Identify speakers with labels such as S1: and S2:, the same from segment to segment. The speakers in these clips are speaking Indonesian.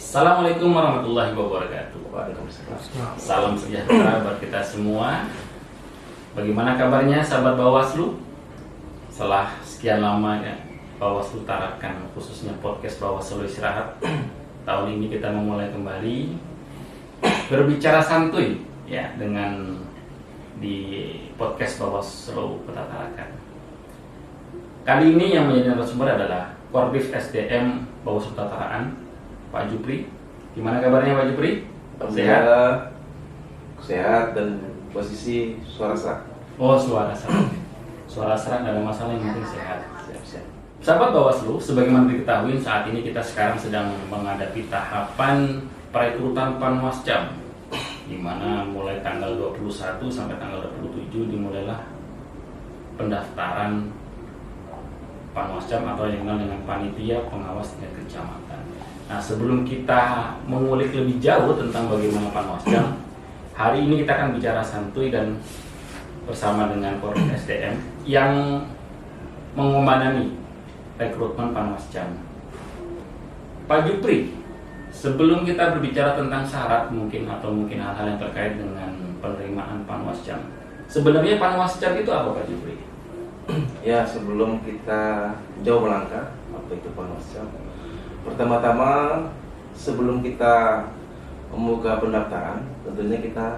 S1: Assalamualaikum warahmatullahi wabarakatuh.
S2: Waalaikumsalam.
S1: Salam sejahtera buat kita semua. Bagaimana kabarnya sahabat Bawaslu? Setelah sekian lama ya, Bawaslu Tarakan, khususnya podcast Bawaslu Istirahat. Tahun ini kita memulai kembali berbicara santuy ya dengan di podcast Bawaslu Kota Tarakan. Kali ini yang menjadi narasumber adalah Korbis SDM Bawaslu Kota Tarakan, Pak Jupri. Gimana kabarnya Pak Jupri?
S2: Sehat? Sehat dan posisi suara serak.
S1: Oh, suara serak. Suara serak, nggak ada masalah, yang penting sehat.
S2: Siap.
S1: Sahabat Bawaslu, sebagaimana diketahui saat ini kita sekarang sedang menghadapi tahapan perekrutan Panwascam, di mana mulai tanggal 21 sampai tanggal 27 dimulailah pendaftaran Panwascam atau yang dikenal dengan Panitia Pengawas Tingkat Kecamatan. Nah, sebelum kita mengulik lebih jauh tentang bagaimana Panwascam, hari ini kita akan bicara santuy dan bersama dengan Korbis SDM yang mengomandangi rekrutmen Panwascam. Pak Jupri, sebelum kita berbicara tentang syarat mungkin hal-hal yang terkait dengan penerimaan Panwascam, sebenarnya Panwascam itu apa Pak Jupri?
S2: Ya, sebelum kita jauh melangkah apa itu Panwascam, pertama-tama sebelum kita membuka pendaftaran, tentunya kita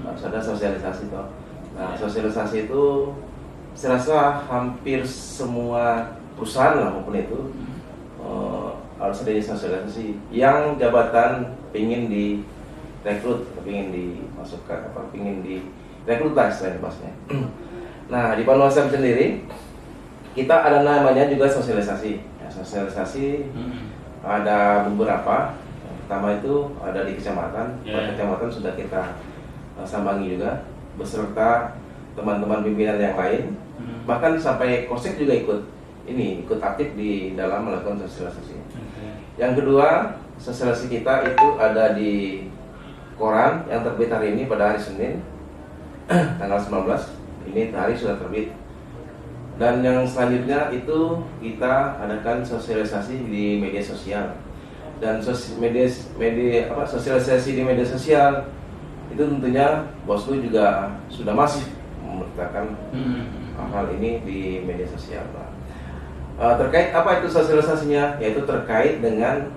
S2: harus ada sosialisasi toh. Nah, sosialisasi itu saya rasa hampir semua perusahaan lah maupun itu harus ada sosialisasi. Yang jabatan ingin direkrut, ingin dimasukkan, ingin direkrut lah istilahnya bahasanya. Nah, di Panwascam sendiri kita ada namanya juga sosialisasi. Ya, sosialisasi ada beberapa. Yang pertama itu ada di kecamatan. Kecamatan sudah kita sambangi juga beserta teman-teman pimpinan yang lain. Bahkan sampai Kosek juga ikut aktif di dalam melakukan sosialisasi. Yang kedua, sosialisasi kita itu ada di koran yang terbit hari ini pada hari Senin tanggal 19. Ini hari sudah terbit. Dan yang selanjutnya itu kita adakan sosialisasi di media sosial. Dan sosialisasi di media sosial itu tentunya Bawaslu juga sudah masif memberitakan hal ini di media sosial. Terkait apa itu sosialisasinya? Yaitu terkait dengan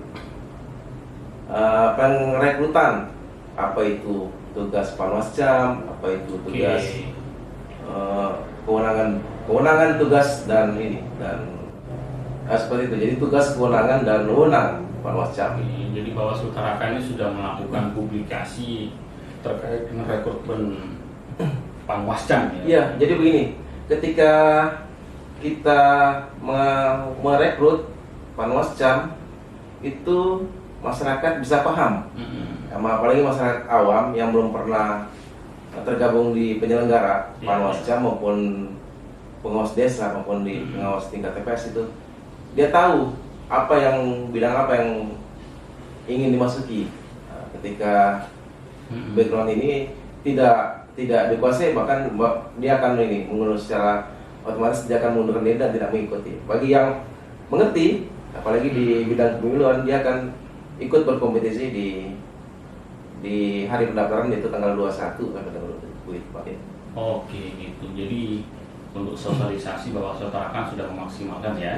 S2: pengrekrutan, apa itu tugas Panwascam, apa itu tugas kewenangan tugas dan seperti itu. Jadi tugas, kewenangan dan wewenang Panwascam.
S1: Jadi Bawaslu Tarakan ini sudah melakukan publikasi terkait dengan rekrutmen Panwascam ya?
S2: Iya, jadi begini, ketika kita merekrut Panwascam itu masyarakat bisa paham, apalagi masyarakat awam yang belum pernah tergabung di penyelenggara Panwascam maupun pengawas desa maupun di pengawas tingkat TPS itu, dia tahu bidang apa yang ingin dimasuki. Ketika background ini tidak dikuasai, bahkan dia akan mengurus secara otomatis, dia akan mengundurkan diri dan tidak mengikuti. Bagi yang mengerti, apalagi di bidang kepemiluan, dia akan ikut berkompetisi di hari pendaftaran, yaitu tanggal 21 sampai tanggal 27 Pak.
S1: Oke gitu. Jadi untuk sosialisasi Bawaslu Tarakan sudah memaksimalkan ya.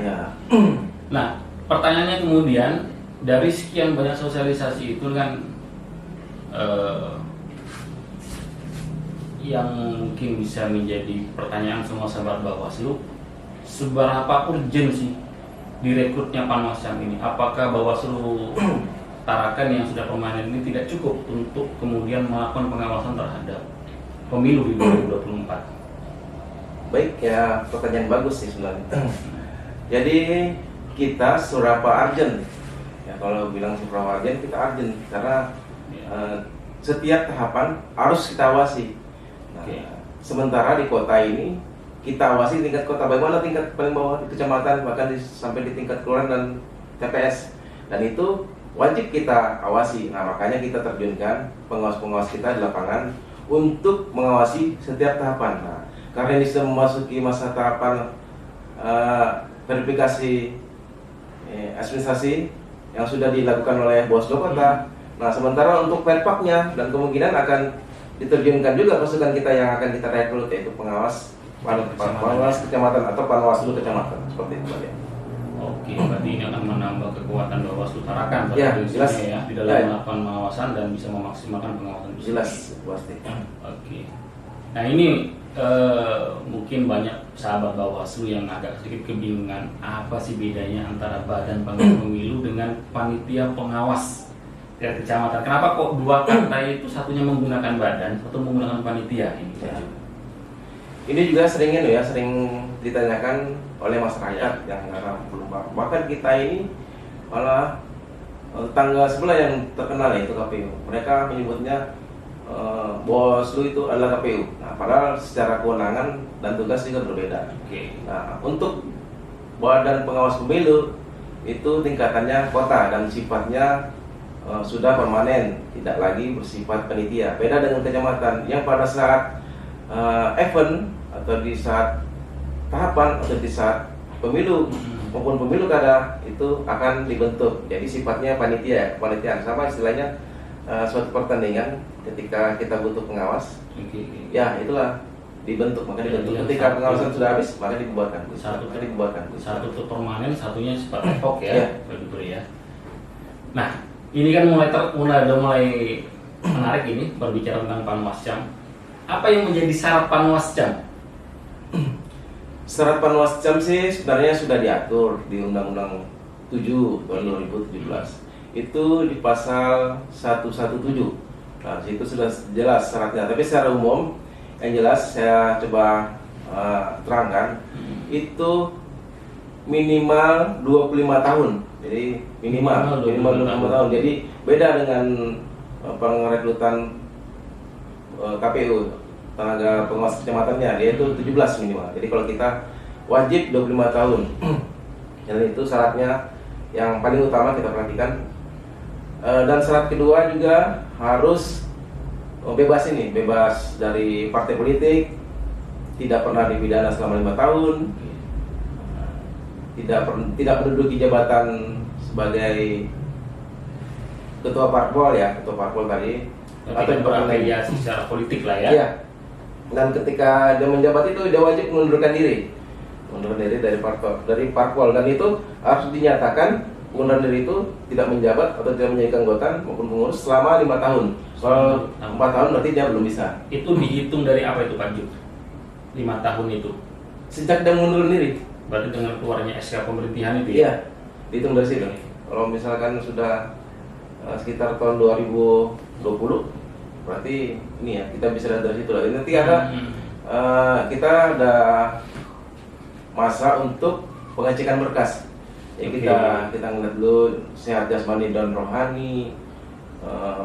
S1: Nah, pertanyaannya kemudian dari sekian banyak sosialisasi itu kan yang mungkin bisa menjadi pertanyaan semua sahabat Bawaslu, seberapa urgent sih direkrutnya Panwascam ini? Apakah Bawaslu Tarakan yang sudah permanen ini tidak cukup untuk kemudian melakukan pengawasan terhadap pemilu di 2024?
S2: Baik ya, pertanyaan bagus sih sebenarnya. Jadi kita seberapa urgent? Ya, kalau bilang seberapa urgent, kita urgent karena setiap tahapan harus kita awasi. Nah, sementara di kota ini kita awasi tingkat kota, bagaimana tingkat paling bawah di kecamatan, bahkan sampai di tingkat kelurahan dan TPS, dan itu wajib kita awasi. Nah, makanya kita terjunkan pengawas-pengawas kita di lapangan untuk mengawasi setiap tahapan. Nah, karena ini sudah memasuki masa tahapan verifikasi administrasi yang sudah dilakukan oleh Bawaslu Kota. Nah, sementara untuk perpaknya dan kemungkinan akan diterjunkan juga pasukan kita yang akan kita rekrut, yaitu pengawas kecamatan atau Panwaslu kecamatan, seperti itu Pak.
S1: Oke, berarti ini akan menambah kekuatan Bawaslu Tarakan
S2: Ya, jelas
S1: ya, di dalam melakukan pengawasan dan bisa memaksimalkan pengawasan itu.
S2: Jelas, pasti.
S1: Oke. Nah ini mungkin banyak sahabat Bawaslu yang agak sedikit kebingungan apa sih bedanya antara Badan Pengawas Pemilu dengan panitia pengawas tingkat kecamatan. Kenapa kok dua kata itu satunya menggunakan badan, satu menggunakan panitia ini?
S2: Ya. Ini juga sering ditanyakan oleh masyarakat yang karena belum paham. Bahkan kita ini malah tangga sebelah yang terkenal yaitu KPU. Mereka menyebutnya Bawaslu itu adalah KPU. Nah, padahal secara kewenangan dan tugas juga berbeda.
S1: Oke.
S2: Nah, untuk Badan Pengawas Pemilu itu tingkatannya kota dan sifatnya sudah permanen, tidak lagi bersifat panitia. Beda dengan kecamatan yang pada saat event atau di saat tahapan atau di saat pemilu maupun pemilu kada itu akan dibentuk. Jadi sifatnya panitia, kepanitiaan, sama istilahnya suatu pertandingan ketika kita butuh pengawas. Ya itulah dibentuk, maka dibentuk. Ketika pengawasan sudah habis, maka dibubarkan.
S1: Satu itu permanen, satunya sifat ad hoc ya, begitu ya. Nah, ini kan mulai menarik ini berbicara tentang Panwascam. Apa yang menjadi syarat Panwascam?
S2: Syarat Panwascam sih sebenarnya sudah diatur di Undang-Undang 7 tahun 2017. Itu di pasal 117. Nah, situ sudah jelas syaratnya. Tapi secara umum yang jelas saya coba terangkan itu minimal 25 tahun. Jadi minimal 25 tahun. Jadi beda dengan pengrekrutan KPU, tenaga pengawas kecamatannya, dia itu 17 minimal. Jadi kalau kita wajib 25 tahun. Dan itu syaratnya yang paling utama kita perhatikan. Dan syarat kedua juga harus bebas dari partai politik, tidak pernah dipidana selama 5 tahun, tidak menduduki jabatan sebagai ketua parpol tadi,
S1: atau berafiliasi secara politik lah ya.
S2: Iya. Dan ketika dia menjabat itu dia wajib mengundurkan diri dari parpol, dan itu harus dinyatakan pengunduran diri itu tidak menjabat atau tidak menjadi anggota maupun pengurus selama 5 tahun. Soal 4 tahun berarti dia belum bisa.
S1: Itu dihitung dari apa itu Pak Juk? 5 tahun itu
S2: Sejak dia mengundurkan diri.
S1: berarti dengan keluarnya SK pemerintahan itu ya?
S2: Iya, dihitung dari situ. Kalau misalkan sudah sekitar tahun 2020, berarti ini ya kita bisa lihat dari situ lah. Nanti kita ada masa untuk pengecekan berkas. Ya, kita ngeliat dulu sehat jasmani dan rohani,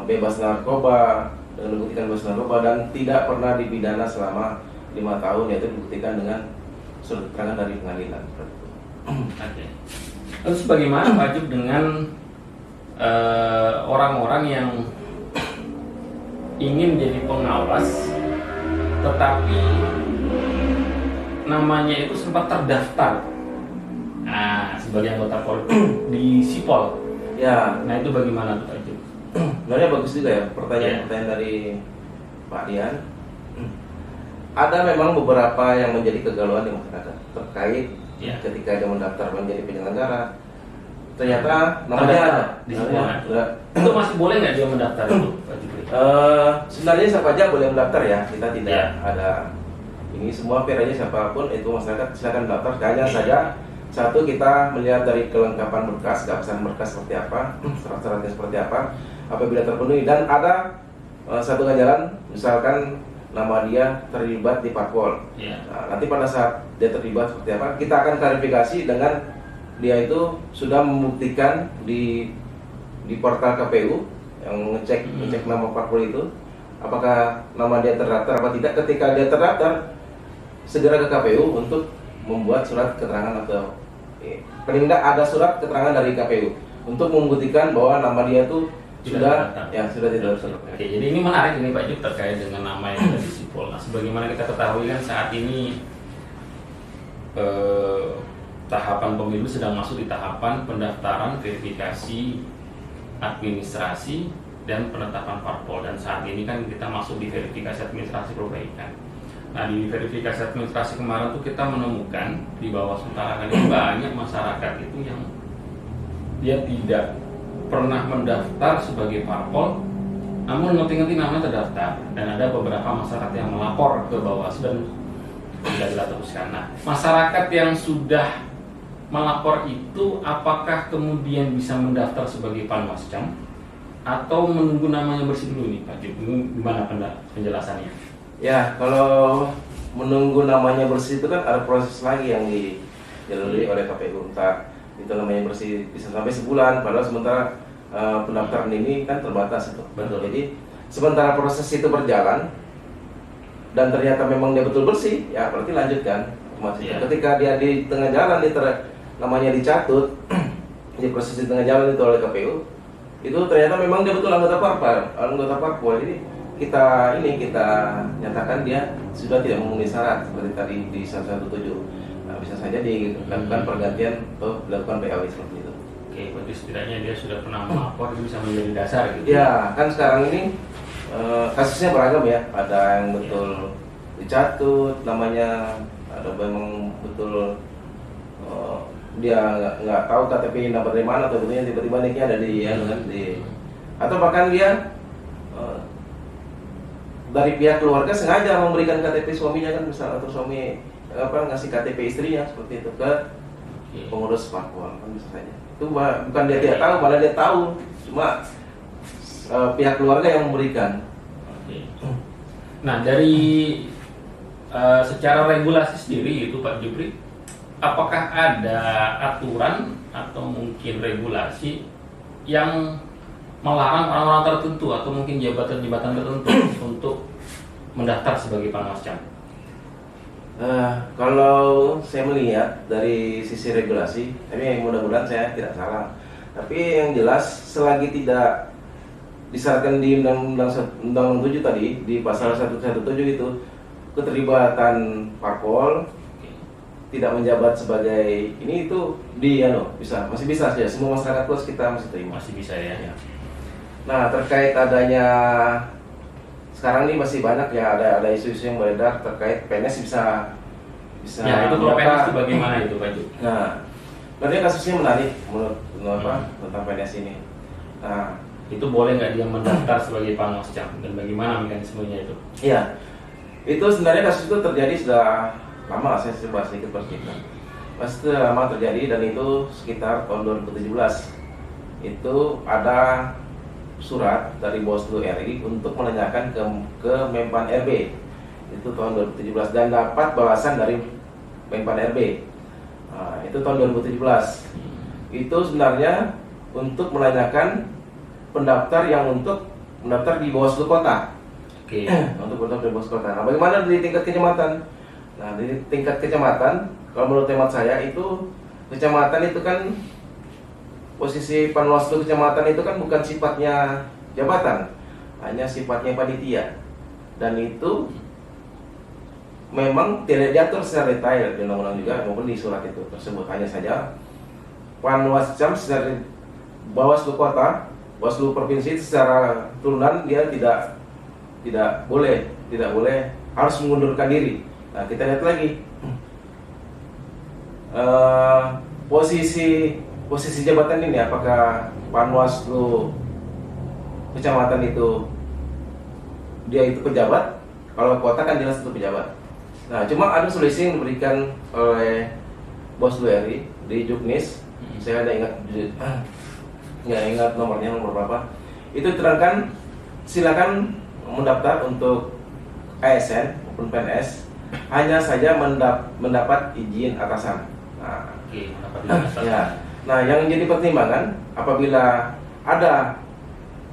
S2: bebas narkoba, dengan membuktikan bebas narkoba dan tidak pernah dipidana selama 5 tahun, yaitu dibuktikan dengan surat keterangan dari pengadilan.
S1: Oke. Terus bagaimana Pak Juk dengan orang-orang yang ingin jadi pengawas tetapi namanya itu sempat terdaftar sebagai anggota politik di Sipol?
S2: Ya.
S1: Nah itu bagaimana tuh Pak Juk?
S2: Sebenarnya bagus juga ya pertanyaan dari Pak Dian. Ada memang beberapa yang menjadi kegalauan di masyarakat terkait ketika dia mendaftar menjadi penyelenggara. Ternyata namanya ada
S1: di itu masih boleh nggak dia mendaftar itu, Pak Juk?
S2: Sebenarnya siapa aja boleh mendaftar ya. Kita tidak ada ini, semua fair aja, siapapun itu masyarakat silakan mendaftar. Hanya saja satu, kita melihat dari kelengkapan berkas, keabsahan berkas seperti apa, syarat-syaratnya seperti apa, apabila terpenuhi. Dan ada satu ganjalan, misalkan nama dia terlibat di parpol. Nah, nanti pada saat dia terlibat seperti apa, kita akan klarifikasi dengan dia itu sudah membuktikan di portal KPU yang ngecek nama parpol itu, apakah nama dia terdaftar apa tidak. Ketika dia terdaftar, segera ke KPU untuk membuat surat keterangan atau paling tidak ada surat keterangan dari KPU untuk membuktikan bahwa nama dia itu sudah tidak terdaftar.
S1: Oke, jadi ini menarik ini Pak Juk terkait dengan nama yang ada di Sipol. Nah, sebagaimana kita ketahui kan saat ini tahapan pemilu sedang masuk di tahapan pendaftaran, verifikasi, administrasi, dan penetapan parpol. Dan saat ini kan kita masuk di verifikasi administrasi perbaikan. Nah, di verifikasi administrasi kemarin tuh kita menemukan di Bawaslu Tarakan ini banyak masyarakat itu yang dia tidak pernah mendaftar sebagai parpol, namun ngerti-ngerti namanya terdaftar. Dan ada beberapa masyarakat yang melapor ke Bawaslu dan tidak diteruskan. Nah, masyarakat yang sudah melapor itu apakah kemudian bisa mendaftar sebagai panwascam atau menunggu namanya bersih dulu nih Pak Jub? Gimana penjelasannya?
S2: Ya, kalau menunggu namanya bersih itu kan ada proses lagi yang dilalui oleh KPU. Entah itu namanya bersih bisa sampai sebulan, padahal sementara pendaftaran ini kan terbatas itu.
S1: Betul.
S2: Jadi sementara proses itu berjalan dan ternyata memang dia betul bersih, ya berarti lanjutkan.
S1: Yeah.
S2: Ketika dia di tengah jalan namanya dicatut di proses di tengah jalan itu oleh KPU, itu ternyata memang dia betul anggota parpol. Jadi kita nyatakan dia sudah tidak memenuhi syarat seperti tadi di 117. Nah, bisa saja dilakukan pergantian atau dilakukan PAW seperti itu.
S1: Oke, berarti setidaknya dia sudah pernah melapor, itu bisa menjadi dasar gitu.
S2: Ya, kan sekarang ini kasusnya beragam ya. Ada yang betul dicatut namanya, ada memang betul dia nggak tahu KTP dapat dari mana, atau betulnya tiba-tiba nicknya ada atau bahkan dia dari pihak keluarga sengaja memberikan KTP suaminya kan, misalnya, atau suami ngasih KTP istrinya seperti itu ke pengurus parpol kan, bisa saja. Itu bukan dia tidak tahu, malah dia tahu, cuma pihak keluarga yang memberikan.
S1: Nah, dari secara regulasi sendiri itu Pak Jupri, apakah ada aturan atau mungkin regulasi yang melarang orang-orang tertentu atau mungkin jabatan-jabatan tertentu untuk mendaftar sebagai panwascam?
S2: Kalau saya melihat dari sisi regulasi, tapi mudah-mudahan saya tidak salah. Tapi yang jelas selagi tidak disyaratkan di Undang-Undang 7 tadi, di pasal 117 itu, keterlibatan parpol tidak menjabat sebagai ini itu masih bisa saja, semua masyarakat luas kita masih terima.
S1: Masih bisa ya.
S2: Nah, terkait adanya sekarang ini masih banyak ya, ada isu-isu yang beredar terkait PNS bisa
S1: ya, itu kalau PNS itu bagaimana itu Pak Ju?
S2: Nah, sebenarnya kasusnya menarik menurut tentang PNS ini. Nah,
S1: itu boleh nggak dia mendaftar sebagai panwascam dan bagaimana mekanismenya itu?
S2: Iya, itu sebenarnya kasus itu terjadi sudah lama. Saya coba sedikit bercerita. Pasti lama terjadi, dan itu sekitar tahun 2017. Itu ada surat dari Bawaslu RI untuk menanyakan ke Menpan RB. Itu tahun 2017 dan dapat balasan dari Menpan RB. Nah, itu tahun 2017. Itu sebenarnya untuk menanyakan pendaftar yang untuk mendaftar di Bawaslu kota.
S1: Oke.
S2: Untuk mendaftar di Bawaslu kota. Nah, bagaimana di tingkat kecamatan? Nah, di tingkat kecamatan, kalau menurut hemat saya itu kecamatan itu kan posisi panwaslu kecamatan itu kan bukan sifatnya jabatan, hanya sifatnya panitia, dan itu memang tidak diatur secara detail di undang-undang juga maupun di surat itu tersebut. Hanya saja panwascam secara Bawaslu kota, Bawaslu provinsi secara turunan dia tidak boleh harus mengundurkan diri. Nah, kita lihat lagi posisi jabatan ini, apakah panwaslu kecamatan itu dia itu pejabat? Kalau kota kan jelas itu pejabat. Nah, cuma ada solusi yang diberikan oleh Bawaslu RI di Juknis. Saya ada nggak ingat nomor berapa. Itu terangkan silakan mendaftar untuk ASN maupun PNS, hanya saja mendapat izin atasan. Nah, ya. Nah, yang menjadi pertimbangan apabila ada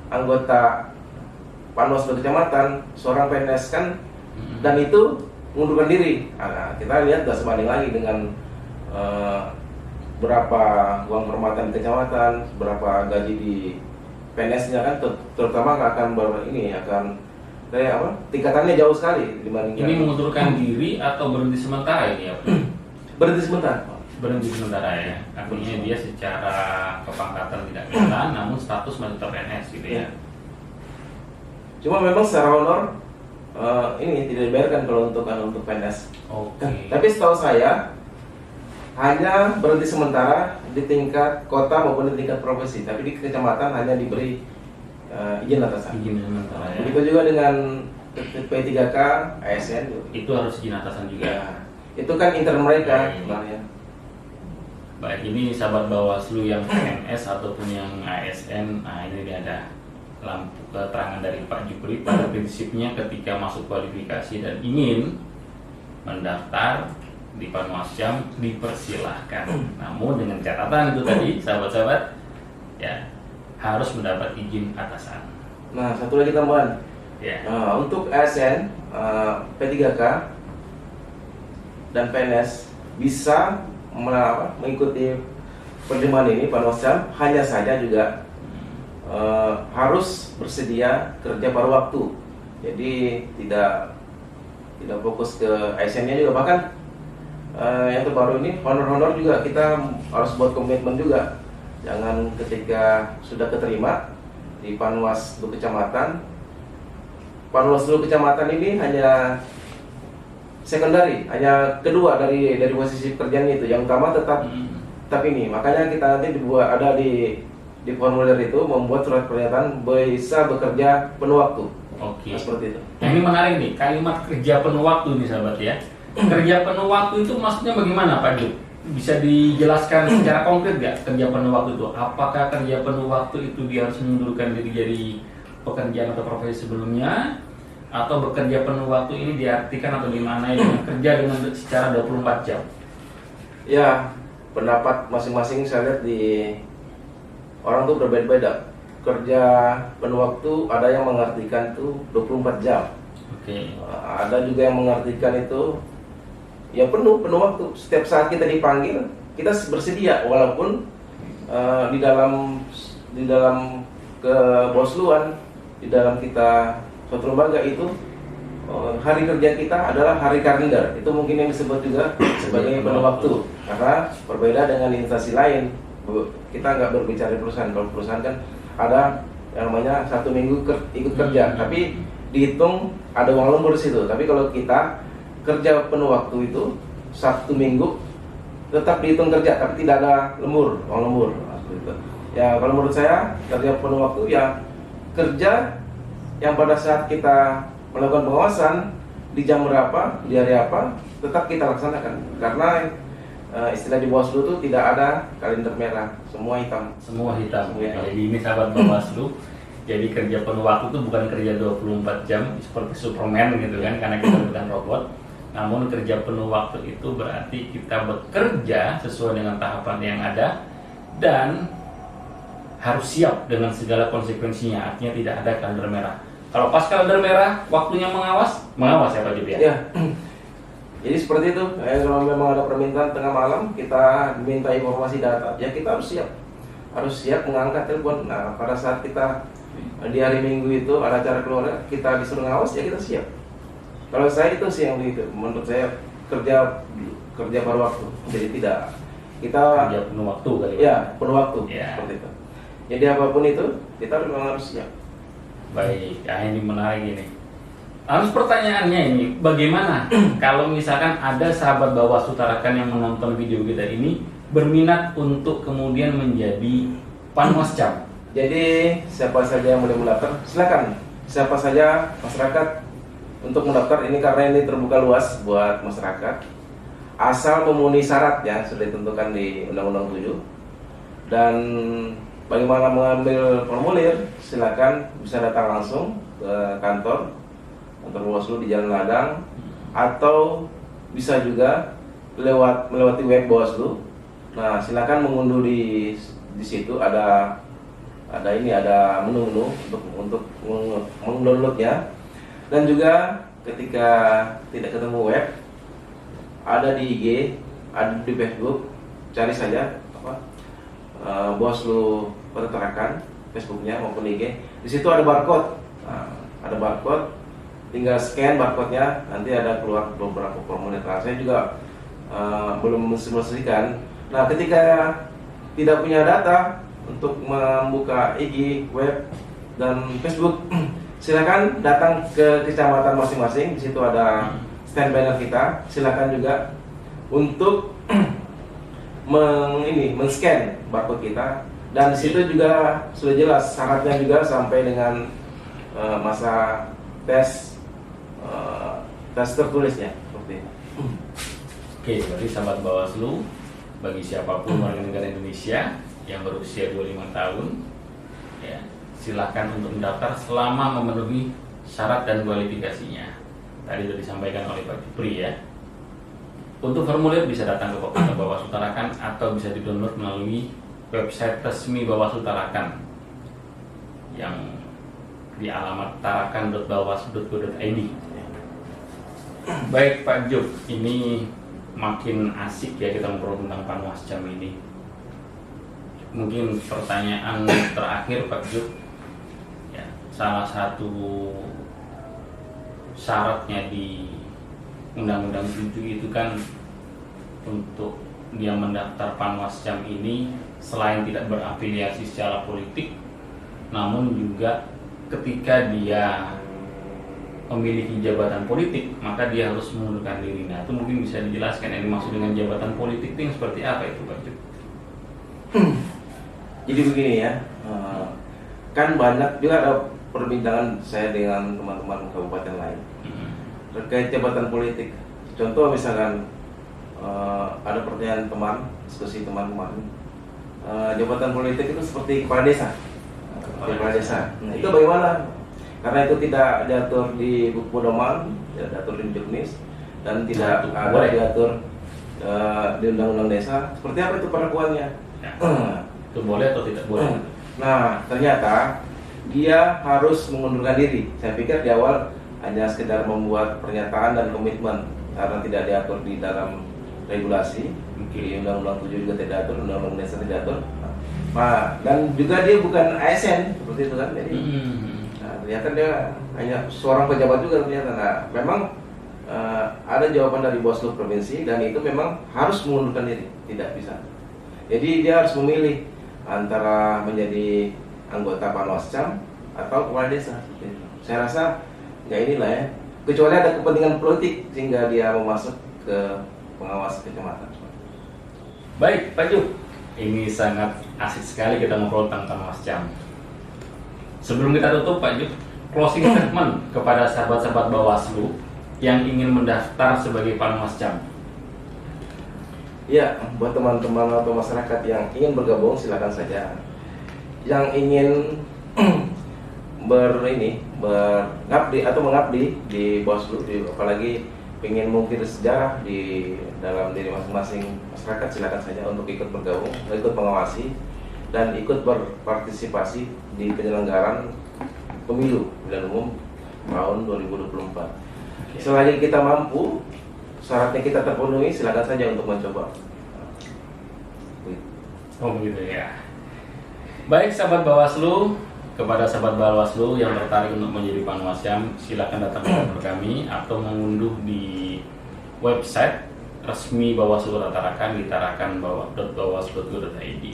S2: anggota panwaslu kecamatan, seorang PNS kan, dan itu mengundurkan diri. Nah, kita lihat sudah sebanding lagi dengan berapa uang permatan di kecamatan, berapa gaji di PNS-nya kan, terutama akan tingkatannya jauh sekali dibandingkan.
S1: Ini mengundurkan diri atau berhenti sementara ini ya?
S2: Berhenti sementara.
S1: Berhenti sementara ya. Artinya dia secara kepangkatan tidak jalan, namun status masih PNS gitu ya.
S2: Cuma memang secara honor ini tidak dibayarkan kalau untuk PNS.
S1: Oke.
S2: Tapi setahu saya hanya berhenti sementara di tingkat kota maupun di tingkat provinsi, tapi di kecamatan hanya diberi izin atasan.
S1: Izin sementara ya.
S2: Begitu juga dengan P3K, ASN gitu.
S1: Itu harus izin atasan juga.
S2: Ya, itu kan intern mereka
S1: Baik.
S2: sebenarnya.
S1: Baik, ini sahabat Bawaslu yang PNS ataupun yang ASN, nah ini dia ada lampu keterangan dari Pak Jupri. Pada prinsipnya ketika masuk kualifikasi dan ingin mendaftar di Panwascam dipersilahkan. Namun dengan catatan itu tadi, sahabat-sahabat, ya harus mendapat izin atasan.
S2: Nah, satu lagi tambahan.
S1: Ya.
S2: Untuk ASN, P3K dan PNS bisa mengikuti penerimaan ini Panwascam, hanya saja juga harus bersedia kerja paruh waktu. Jadi tidak fokus ke ASN-nya juga. Bahkan yang terbaru ini honor-honor juga kita harus buat komitmen juga. Jangan ketika sudah keterima di Panwaslu kecamatan, Panwaslu kecamatan ini hanya sekundari, hanya kedua dari posisi pekerjaan itu. Yang utama tetap ini. Makanya kita nanti dibuat ada di formulir itu membuat surat pernyataan bisa bekerja penuh waktu.
S1: Oke.
S2: Nah, seperti itu.
S1: Nah, ini menarik nih, kalimat kerja penuh waktu nih sahabat ya. Kerja penuh waktu itu maksudnya bagaimana Pak Jup? Bisa dijelaskan secara konkret nggak kerja penuh waktu itu? Apakah kerja penuh waktu itu dia harus mengundurkan diri dari pekerjaan atau profesi sebelumnya? Atau bekerja penuh waktu ini diartikan atau dimaknai dengan kerja dengan secara 24 jam?
S2: Ya, pendapat masing-masing saya lihat di orang tuh berbeda-beda. Kerja penuh waktu ada yang mengartikan itu 24 jam.
S1: Oke.
S2: Ada juga yang mengartikan itu ya penuh waktu. Setiap saat kita dipanggil, kita bersedia walaupun di dalam kebosluan, di dalam kita suatu lembaga itu hari kerja kita adalah hari kalender. Itu mungkin yang disebut juga sebagai penuh waktu. Karena berbeda dengan instansi lain. Kita nggak berbicara di perusahaan. Kalau perusahaan kan ada yang namanya 1 minggu ikut kerja, tapi dihitung ada uang lembur di situ. Tapi kalau kita kerja penuh waktu itu 1 minggu tetap dihitung kerja, tapi tidak ada uang lembur. Ya kalau menurut saya kerja penuh waktu ya kerja yang pada saat kita melakukan pengawasan di jam berapa, di hari apa, tetap kita laksanakan. Karena istilah di Bawaslu itu tidak ada kalender merah, semua hitam.
S1: Semua hitam.
S2: Semua hitam.
S1: Jadi ini sahabat Bawaslu. Jadi kerja penuh waktu itu bukan kerja 24 jam seperti Superman gitu kan, karena kita bukan robot. Namun kerja penuh waktu itu berarti kita bekerja sesuai dengan tahapan yang ada dan harus siap dengan segala konsekuensinya. Artinya tidak ada kalender merah. Kalau pas kalender merah, waktunya mengawas ya Pak Jub ya?
S2: Ya. Jadi seperti itu. Kalau memang ada permintaan tengah malam, kita diminta informasi data, ya kita harus siap mengangkat telepon. Nah, pada saat kita di hari Minggu itu ada acara keluarga, kita disuruh ngawas, ya kita siap. Kalau saya itu sih yang begitu. Menurut saya kerja paruh waktu. Jadi tidak kita
S1: Kerja penuh waktu kali
S2: ya penuh waktu
S1: Ya.
S2: seperti itu. Jadi apapun itu kita memang harus siap.
S1: Baik, ini menarik ini. Harus pertanyaannya ini, bagaimana kalau misalkan ada sahabat Bawaslu Tarakan yang menonton video kita ini berminat untuk kemudian menjadi Panwascam?
S2: Jadi siapa saja yang boleh mendaftar, silakan. Siapa saja masyarakat untuk mendaftar ini karena ini terbuka luas buat masyarakat. Asal memenuhi syarat yang sudah ditentukan di Undang-Undang 7. Dan bagaimana mengambil formulir, silakan bisa datang langsung ke kantor Bawaslu di Jalan Ladang, atau bisa juga melewati web Bawaslu. Nah, silakan mengunduh di situ ada menu untuk mendownloadnya. Dan juga ketika tidak ketemu web, ada di IG, ada di Facebook, cari saja Bawaslu Kota Tarakan, Facebooknya maupun IG. Di situ ada barcode. Nah, ada barcode, tinggal scan barcode-nya, nanti ada keluar beberapa formulir. Saya juga belum mensimulasikan Nah, ketika tidak punya data untuk membuka IG, web, dan Facebook, silakan datang ke kecamatan masing-masing. Di situ ada stand banner kita. Silakan juga untuk men-scan barcode kita. Dan di situ juga sudah jelas syaratnya juga sampai dengan masa tes tertulisnya seperti itu.
S1: Oke, berarti sahabat Bawaslu, bagi siapapun warga negara Indonesia yang berusia 25 tahun, ya, silakan untuk mendaftar selama memenuhi syarat dan kualifikasinya. Tadi sudah disampaikan oleh Pak Jupri ya. Untuk formulir bisa datang ke Pokja Bawaslu Tarakan atau bisa di-download melalui website resmi Bawaslu Tarakan yang di alamat tarakan.bawaslu.go.id. Baik Pak Juk, ini makin asik ya kita ngobrol tentang Panwascam ini. Mungkin pertanyaan terakhir Pak Juk, ya, salah satu syaratnya di Undang-Undang 7 itu kan untuk dia mendaftar Panwascam ini selain tidak berafiliasi secara politik, namun juga ketika dia memiliki jabatan politik, maka dia harus mengundurkan diri. Nah, itu mungkin bisa dijelaskan yang dimaksud dengan jabatan politik itu yang seperti apa itu, Pak Juk?
S2: Jadi begini ya, kan banyak juga ada perbincangan saya dengan teman-teman kabupaten lain terkait jabatan politik. Contoh misalkan ada pertanyaan teman, diskusi teman kemarin, jabatan politik itu seperti kepala desa. Kepala desa. Nah, itu bagaimana? Karena itu tidak diatur di buku pedoman, tidak diatur di juknis, dan tidak ada diatur di undang-undang desa. Seperti apa itu perlakuannya?
S1: Ya. Itu boleh atau tidak boleh?
S2: Nah, ternyata dia harus mengundurkan diri. Saya pikir di awal hanya sekedar membuat pernyataan dan komitmen karena tidak diatur di dalam regulasi. Di Undang-Undang 7 juga tidak diatur, Undang-Undang desa tidak diatur. Nah, dan juga dia bukan ASN seperti itu kan. Jadi ternyata dia hanya seorang pejabat juga ternyata. Nah, memang ada jawaban dari Bawaslu provinsi dan itu memang harus mengundurkan diri, tidak bisa. Jadi dia harus memilih antara menjadi anggota Panwascam atau kepala desa. Saya rasa ya inilah ya, kecuali ada kepentingan politik sehingga dia mau masuk ke pengawas kecamatan.
S1: Baik, Pak Juk, ini sangat asik sekali kita ngobrol tentang Panwascam. Sebelum kita tutup, Pak Juk, closing statement kepada sahabat-sahabat Bawaslu yang ingin mendaftar sebagai Panwascam.
S2: Ya, buat teman-teman atau masyarakat yang ingin bergabung silakan saja. Yang ingin mengabdi di Bawaslu, apalagi ingin mengukir sejarah di dalam diri masing-masing masyarakat, silakan saja untuk ikut bergabung, ikut mengawasi dan ikut berpartisipasi di penyelenggaraan pemilu pemilihan umum tahun 2024. Selagi kita mampu, syaratnya kita terpenuhi, silakan saja untuk mencoba.
S1: Oh begitu ya. Baik sahabat Bawaslu, kepada sahabat Bawaslu yang tertarik untuk menjadi Panwascam, silakan datang ke kantor kami atau mengunduh di website resmi Bawaslu Tarakan di tarakan.bawaslu.go.id.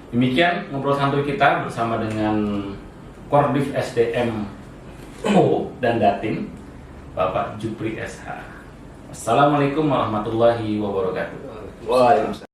S1: Demikian ngobrol santuy kita bersama dengan Korbif SDM O dan Datin, Bapak Jupri SH. Assalamualaikum warahmatullahi wabarakatuh.
S2: Waalaikumsalam.